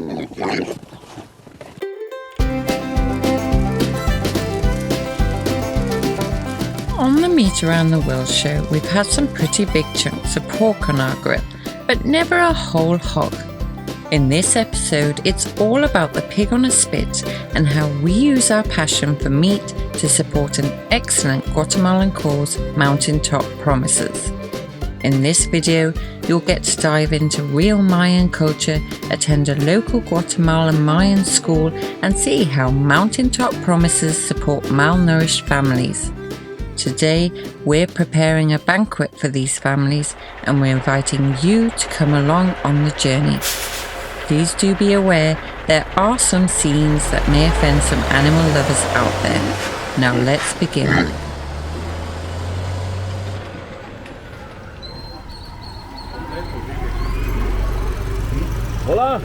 On the Meat Around the World show, we've had some pretty big chunks of pork on our grill, but never a whole hog. In this episode, it's all about the pig on a spit and how we use our passion for meat to support an excellent Guatemalan cause, Mountaintop Promises. In this video, you'll get to dive into real Mayan culture, attend a local Guatemalan Mayan school, and see how Mountaintop Promises support malnourished families. Today, we're preparing a banquet for these families, and we're inviting you to come along on the journey. Please do be aware there are some scenes that may offend some animal lovers out there. Now let's begin. Hola!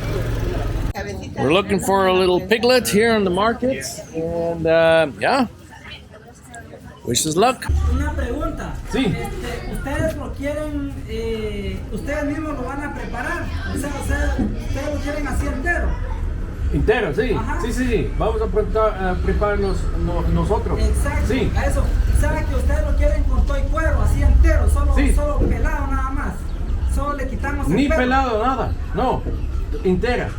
We're looking for a little piglet here on the markets, and yeah. Wish us luck. Una pregunta. Sí. ¿Ustedes lo quieren, ustedes mismos lo van a preparar? O sea, ustedes lo quieren así entero. Entero, sí. Ajá. Sí. Vamos a prepararnos nosotros. Exacto. Sí. A eso. ¿Sabe que ustedes lo quieren con todo y cuero, así entero? Solo pelado nada más. Solo le quitamos el Ni pelo. pelado, nada. No. Entera.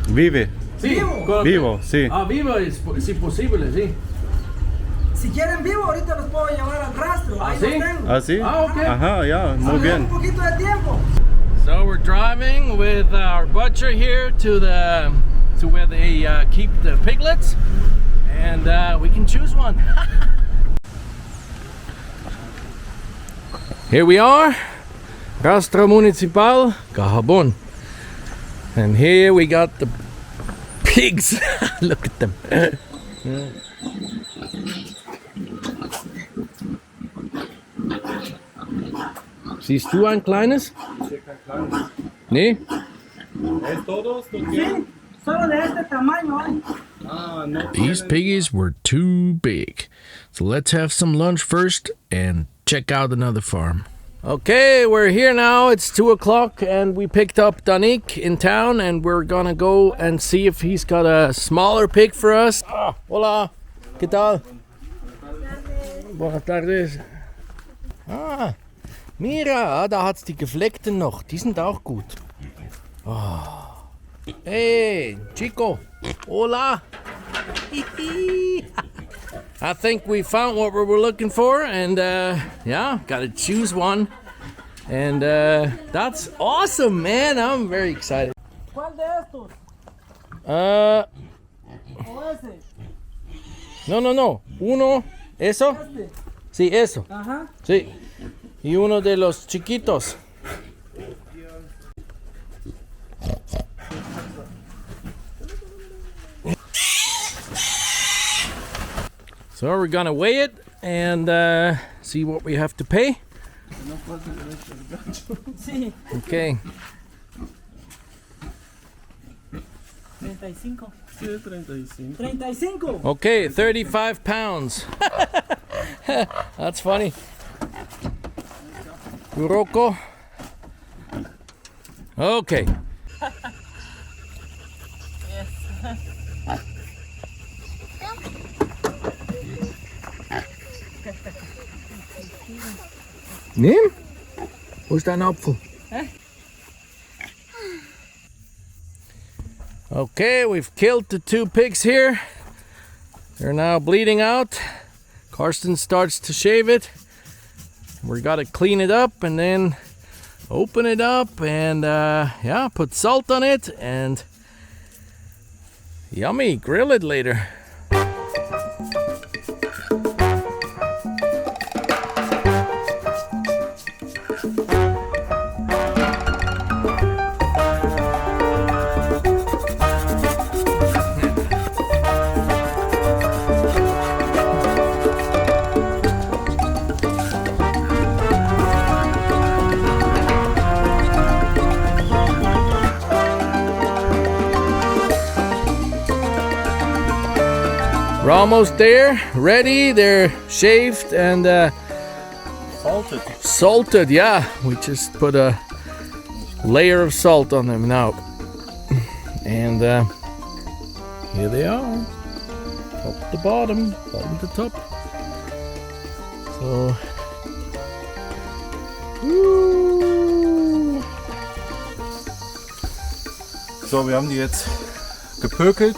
Vive. Sí. Vivo, sí. Ah, vivo es sí posible, sí. Si quieren vivo, ahorita los puedo llevar al rastro. Ahí ¿Sí? los tengo. ¿Ah, sí? Ah, okay. Ajá, ya, muy bien. Un poquito de tiempo. So we're driving with our butcher here to where they keep the piglets, and we can choose one. Here we are, Rastro Municipal, Cahabon, and here we got the pigs. Look at them. Siehst du ein kleines? Nee? Sí, solo de este tamaño. These piggies were too big. So let's have some lunch first and check out another farm. Okay, we're here now. It's 2 o'clock and we picked up Dank in town, and we're gonna go and see if he's got a smaller pig for us. Ah, hola, ¿qué tal? Buenas tardes. Ah, mira, da hat's die gefleckten noch. Die sind auch gut. Oh. Hey, Chico. Hola. I think we found what we were looking for, and yeah, gotta choose one. And that's awesome, man. I'm very excited. ¿Cuál de estos? Uh, ¿O ese? no. Uno, eso. Este. Sí, eso. Ajá. Sí. Y uno de los chiquitos. So we're gonna weigh it and see what we have to pay. Sí. Okay. 35. Sí, 35. 35. Okay, 35 pounds. That's funny. Kuroko. Okay. Nimm. Wo ist dein Apfel? Okay, we've killed the 2 pigs here. They're now bleeding out. Karsten starts to shave it. We gotta clean it up and then open it up and yeah, put salt on it and yummy, grill it later. We're almost there, ready. They're shaved and salted, yeah. We just put a layer of salt on them now. And here they are. Top to bottom, bottom to top. So, So, wir haben die jetzt gepökelt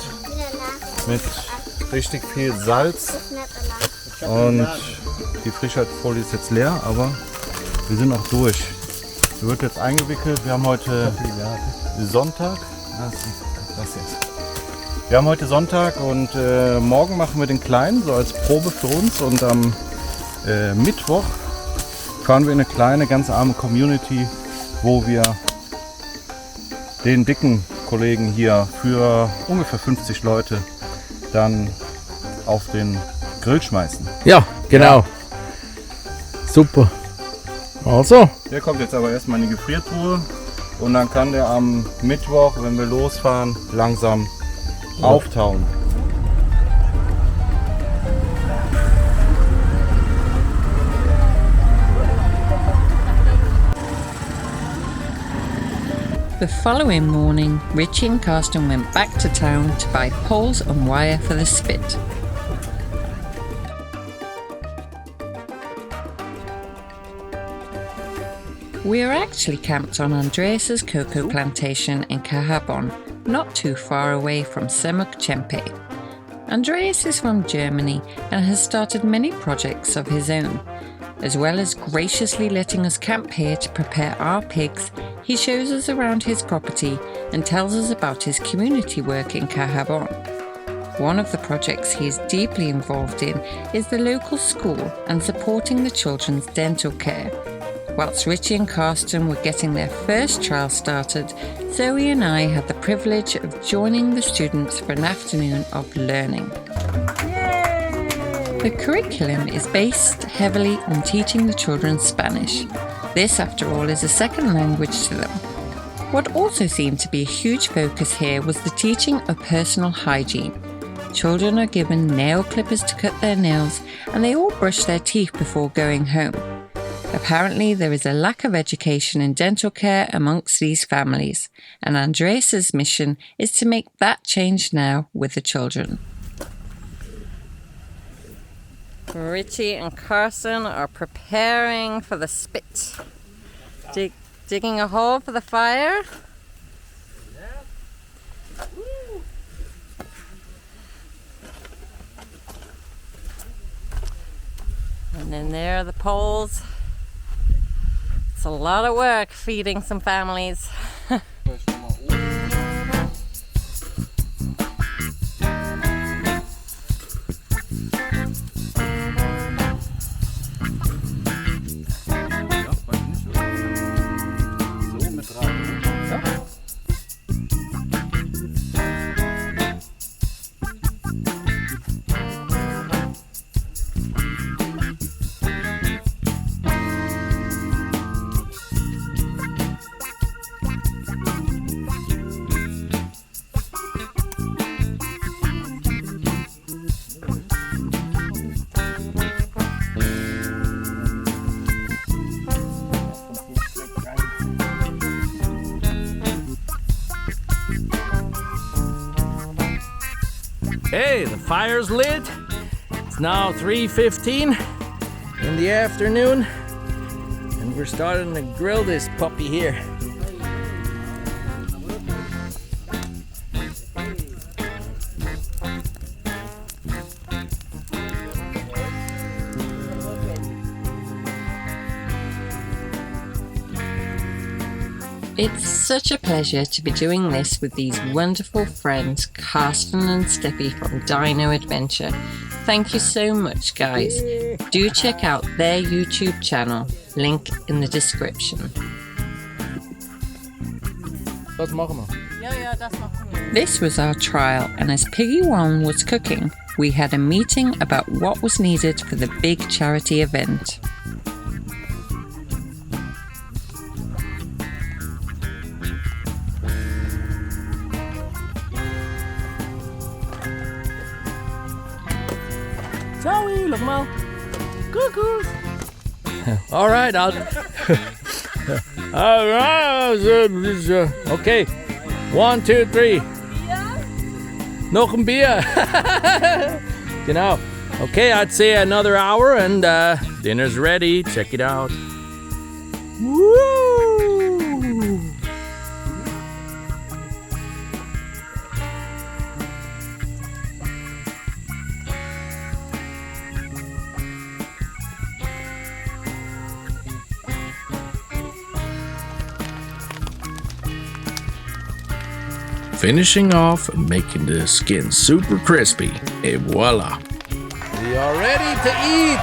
mit richtig viel Salz. Und die Frischhaltefolie ist jetzt leer, aber wir sind auch durch. Sie wird jetzt eingewickelt. Wir haben heute Sonntag. Das jetzt. Wir haben heute Sonntag und morgen machen wir den Kleinen, so als Probe für uns. Und am Mittwoch fahren wir in eine kleine, ganz arme Community, wo wir den dicken Kollegen hier für ungefähr 50 Leute dann auf den Grill schmeißen. ja, genau. Super. Also, Der kommt jetzt aber erstmal in die Gefriertruhe und dann kann der am Mittwoch, wenn wir losfahren, langsam auftauen. The following morning, Richie and Karsten went back to town to buy poles and wire for the spit. We are actually camped on Andreas's cocoa plantation in Cahabon, not too far away from Semuc. Andreas is from Germany and has started many projects of his own. As well as graciously letting us camp here to prepare our pigs, he shows us around his property and tells us about his community work in Cahabon. One of the projects he is deeply involved in is the local school and supporting the children's dental care. Whilst Richie and Karsten were getting their first trial started, Zoe and I had the privilege of joining the students for an afternoon of learning. The curriculum is based heavily on teaching the children Spanish. This, after all, is a second language to them. What also seemed to be a huge focus here was the teaching of personal hygiene. Children are given nail clippers to cut their nails, and they all brush their teeth before going home. Apparently, there is a lack of education in dental care amongst these families, and Andreas's mission is to make that change now with the children. Richie and Karsten are preparing for the spit. Digging a hole for the fire. And then there are the poles. It's a lot of work feeding some families. hey, the fire's lit. It's now 3:15 in the afternoon, and we're starting to grill this puppy here. It's such a pleasure to be doing this with these wonderful friends, Karsten and Steffi from Dino Adventure. Thank you so much, guys. Do check out their YouTube channel, link in the description. Das machen wir. This was our trial, and as Piggy One was cooking, we had a meeting about what was needed for the big charity event. Zoe, look mal. Cuckoo. All right, All right. Okay. 1, 2, 3. Noch ein Bier. Genau. Okay, I'd say another hour and dinner's ready. Check it out. Woo! Finishing off and making the skin super crispy. Et voila. We are ready to eat.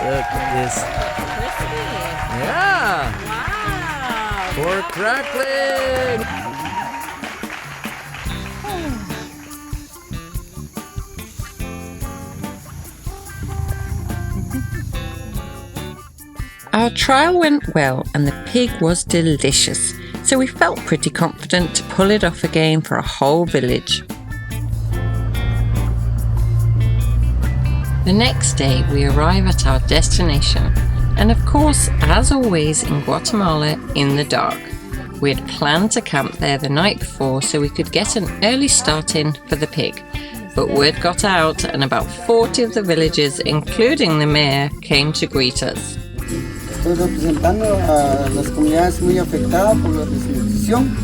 Look at this. Crispy. Yeah. Wow. For crackling. Our trial went well and the pig was delicious, so we felt pretty confident to pull it off again for a whole village. The next day we arrive at our destination, and of course, as always in Guatemala, in the dark. We had planned to camp there the night before so we could get an early start in for the pig, but word got out and about 40 of the villagers, including the mayor, came to greet us. Estoy representando a las comunidades muy afectadas por la desnutrición.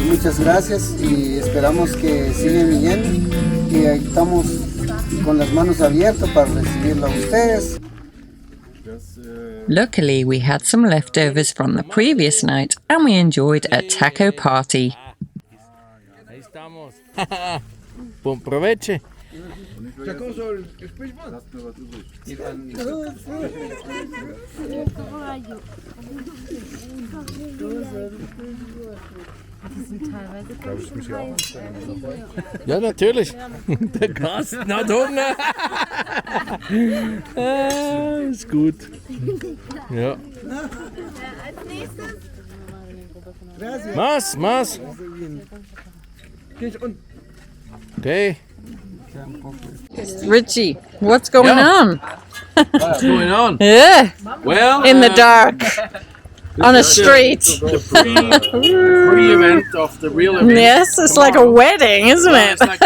Muchas gracias y esperamos que sigan viniendo y estamos con las manos abiertas para recibirlo a ustedes. Luckily, we had some leftovers from the previous night and we enjoyed a taco party. Ahí estamos. Buen provecho. Darf ich mich hier auch anstellen? Ja, natürlich. Der Gast hat Hunger. Ist gut. Ja. Mas. Okay. Richie, what's going on? What's going on? Yeah, Well, in the dark, on a street. The pre-event of the real event. Yes, it's tomorrow. like a wedding, isn't Well, it? it's like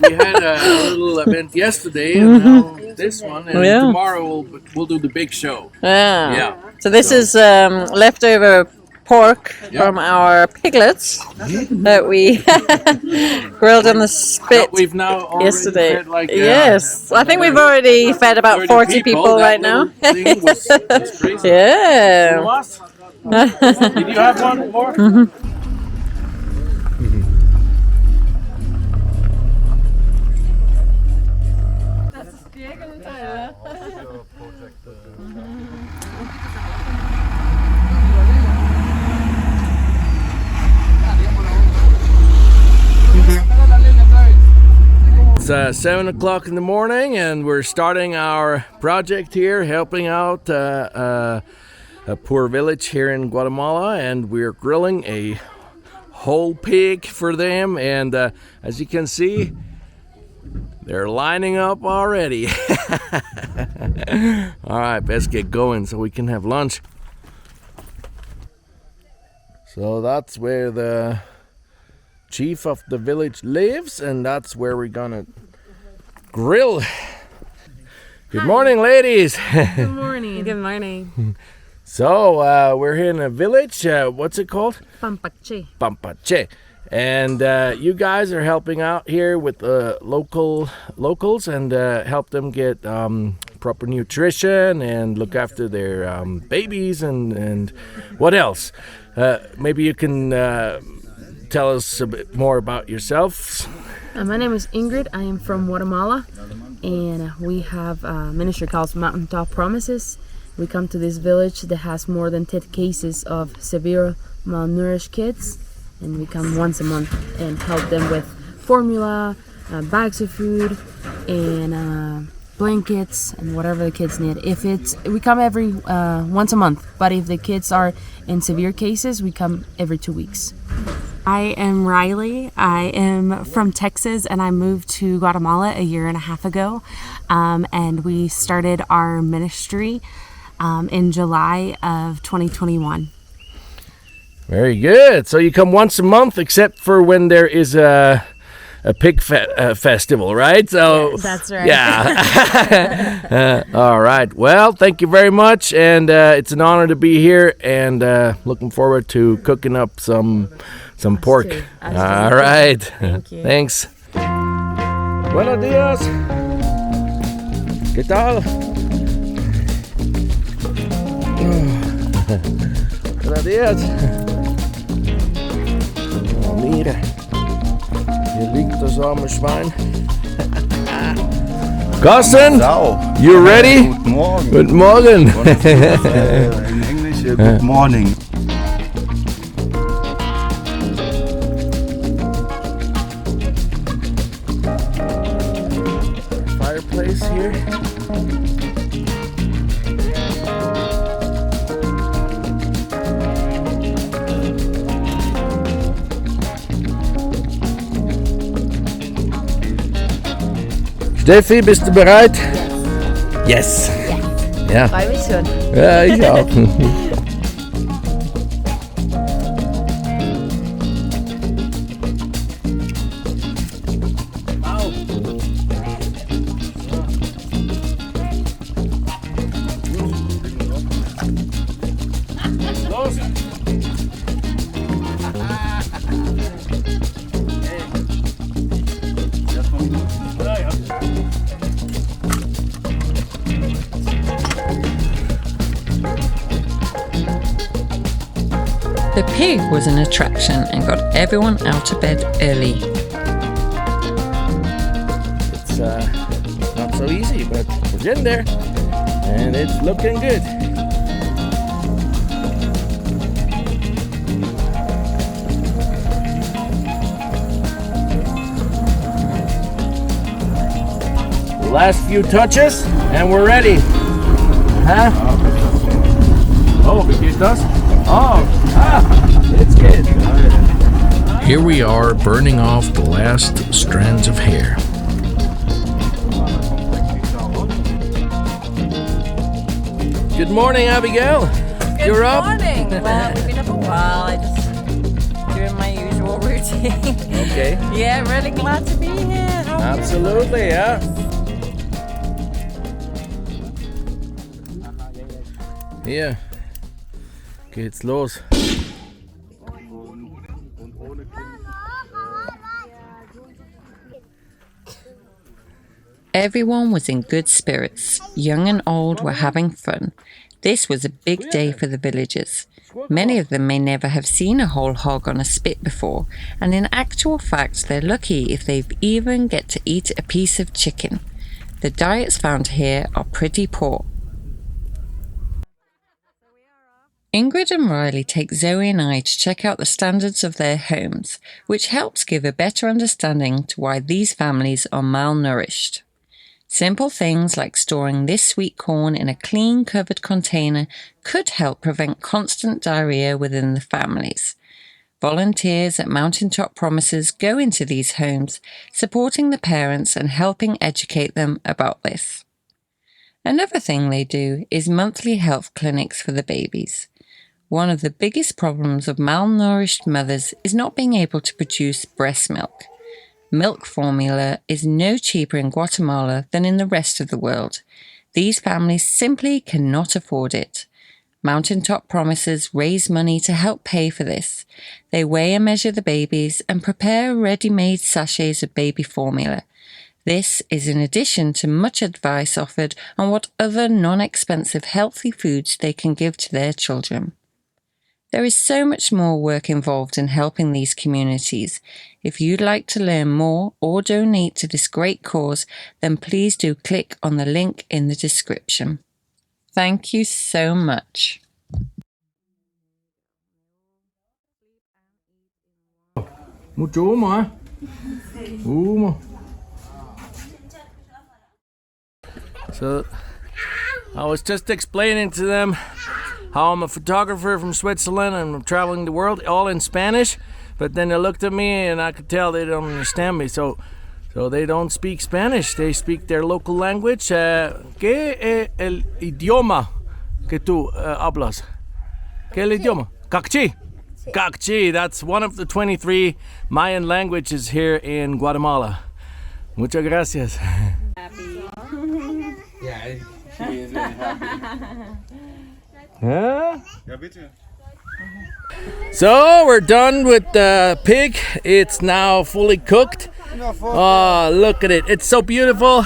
we had a little event yesterday, and now this one, and Yeah. tomorrow we'll do the big show. Yeah. Yeah. So this is leftover pork from our piglets that we grilled on the spit That we've now already yesterday. fed like, Yes, I think we've already fed about 40 people That right now. little thing was crazy. Yeah. Was? Did you have one more? It's 7 o'clock in the morning and we're starting our project here, helping out a poor village here in Guatemala, and we're grilling a whole pig for them, and as you can see, they're lining up already. All right, let's get going so we can have lunch. So that's where the chief of the village lives, and that's where we're gonna grill. Good morning, ladies. Good morning. Good morning. So we're here in a village. What's it called? Pampache. Pampache. And you guys are helping out here with the locals and help them get proper nutrition and look after their babies and what else? Maybe you can tell us a bit more about yourselves. My name is Ingrid. I am from Guatemala, and we have a ministry called Mountaintoppromises. We come to this village that has more than 10 cases of severe malnourished kids, and we come once a month and help them with formula, bags of food, and blankets, and whatever the kids need. We come every once a month, but if the kids are in severe cases, we come every 2 weeks. I am Riley. I am from Texas, and I moved to Guatemala a year and a half ago, and we started our ministry in July of 2021. Very good. So you come once a month, except for when there is a a pig festival, right? So That's right. Yeah. All right. Well, thank you very much, and it's an honor to be here, and looking forward to cooking up some pork. too. Us All too. right. Thank you. Thanks. Buenos días. ¿Qué tal? Buenos días. Oh, mira. Hier liegt das arme Schwein. Carsten, Sau. you ready? Guten Morgen. Guten Morgen. In English, good morning. Fireplace here. Steffi, bist du bereit? Yes. Ja. Freue mich schon. Ja, ich auch. Los. The pig was an attraction and got everyone out of bed early. It's not so easy, but we're getting there, and it's looking good. Last few touches, and we're ready. Huh? Oh, wie geht das? Oh, it's good. Here we are burning off the last strands of hair. Good morning, Abigail. You're up? Good morning. Well, we've been up a while. I just doing my usual routine. Okay. Yeah, really glad to be here. How are you? Absolutely, yeah. Hier geht's los. Everyone was in good spirits. Young and old were having fun. This was a big day for the villagers. Many of them may never have seen a whole hog on a spit before, and in actual fact they're lucky if they even get to eat a piece of chicken. The diets found here are pretty poor. Ingrid and Riley take Zoe and I to check out the standards of their homes, which helps give a better understanding to why these families are malnourished. Simple things like storing this sweet corn in a clean covered container could help prevent constant diarrhea within the families. Volunteers at Mountaintoppromises go into these homes, supporting the parents and helping educate them about this. Another thing they do is monthly health clinics for the babies. One of the biggest problems of malnourished mothers is not being able to produce breast milk. Milk formula is no cheaper in Guatemala than in the rest of the world. These families simply cannot afford it. Mountaintoppromises raise money to help pay for this. They weigh and measure the babies and prepare ready-made sachets of baby formula. This is in addition to much advice offered on what other non-expensive healthy foods they can give to their children. There is so much more work involved in helping these communities. If you'd like to learn more or donate to this great cause, then please do click on the link in the description. Thank you so much. Mucho más. So I was just explaining to them how I'm a photographer from Switzerland and I'm traveling the world, all in Spanish. But then they looked at me and I could tell they don't understand me. So they don't speak Spanish. They speak their local language. ¿Qué es el idioma que tú hablas? ¿Qué es el idioma? Kakchi. Gakchi, that's one of the 23 Mayan languages here in Guatemala. Muchas gracias. Yeah, she is very happy. Huh? Ja, bitte. So we're done with the pig. It's now fully cooked. Oh, look at it. It's so beautiful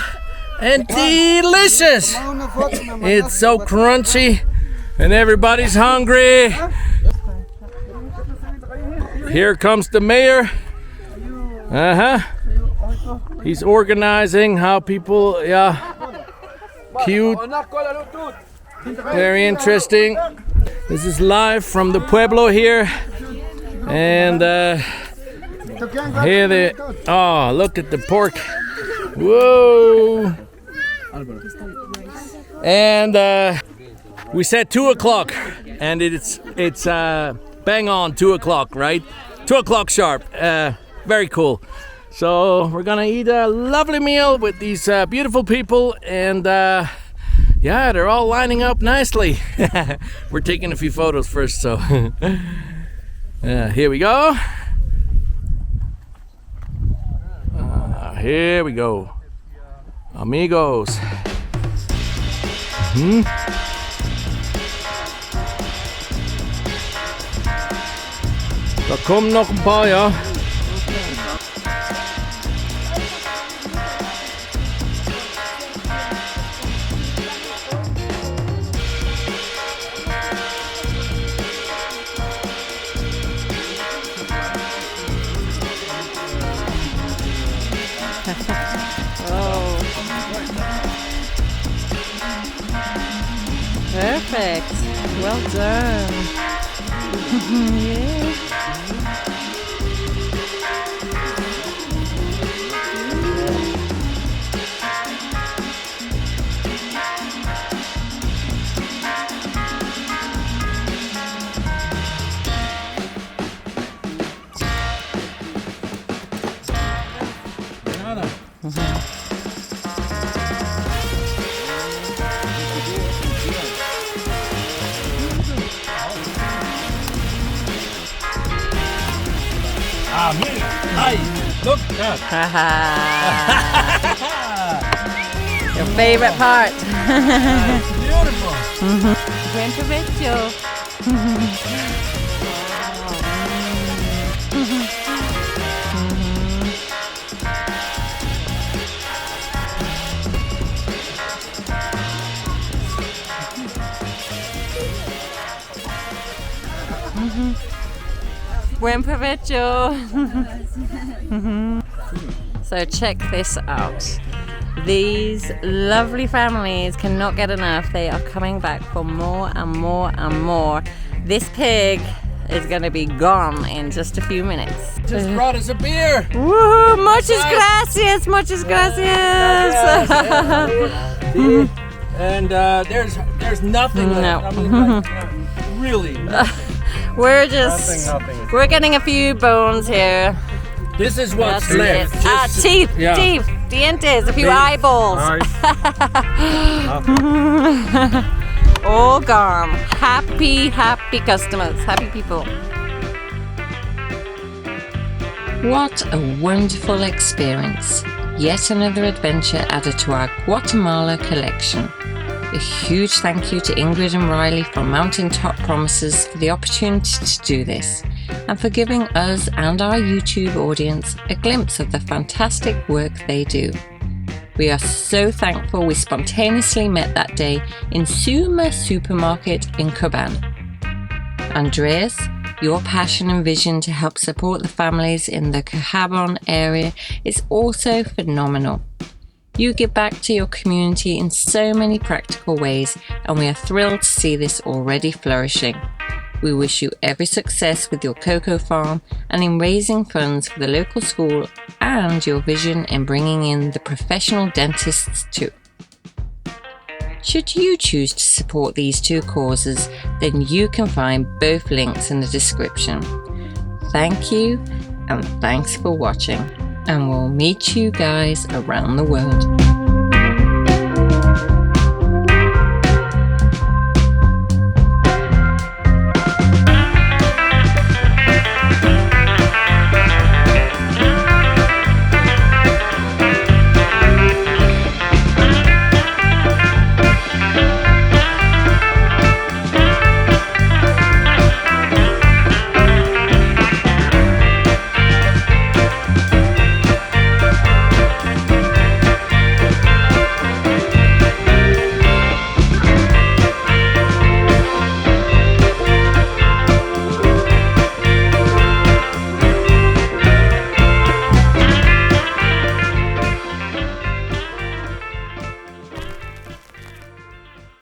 and delicious. It's so crunchy and everybody's hungry. Here comes the mayor. He's organizing how people, cute. Very interesting. This is live from the pueblo here. And here oh, look at the pork. Whoa. And we said 2 o'clock, and it's bang on 2 o'clock, right? 2 o'clock sharp. Very cool. So we're gonna eat a lovely meal with these beautiful people, and yeah, they're all lining up nicely. We're taking a few photos first, so here we go. Here we go, amigos. Da kommen noch ein paar, ja. Perfect. Well done. Yeah. Hi, look. Your favorite part. Beautiful. Buen provecho. Buen provecho. So check this out. These lovely families cannot get enough. They are coming back for more and more and more. This pig is going to be gone in just a few minutes. Just brought us a beer. Woohoo! Muchas gracias, muchas gracias. And there's nothing left. I mean, like, really. We're just we're getting a few bones here. This is what's That's left. it. Teeth, teeth, dientes, a few eyeballs. All gone. Happy, happy customers, happy people. What a wonderful experience. Yet another adventure added to our Guatemala collection. A huge thank you to Ingrid and Riley from Mountaintoppromises for the opportunity to do this, and for giving us and our YouTube audience a glimpse of the fantastic work they do. We are so thankful we spontaneously met that day in Suma Supermarket in Cobàn. Andreas, your passion and vision to help support the families in the Cahabon area is also phenomenal. You give back to your community in so many practical ways, and we are thrilled to see this already flourishing. We wish you every success with your cocoa farm and in raising funds for the local school, and your vision in bringing in the professional dentists too. Should you choose to support these two causes, then you can find both links in the description. Thank you, and thanks for watching. And we'll meet you guys around the world.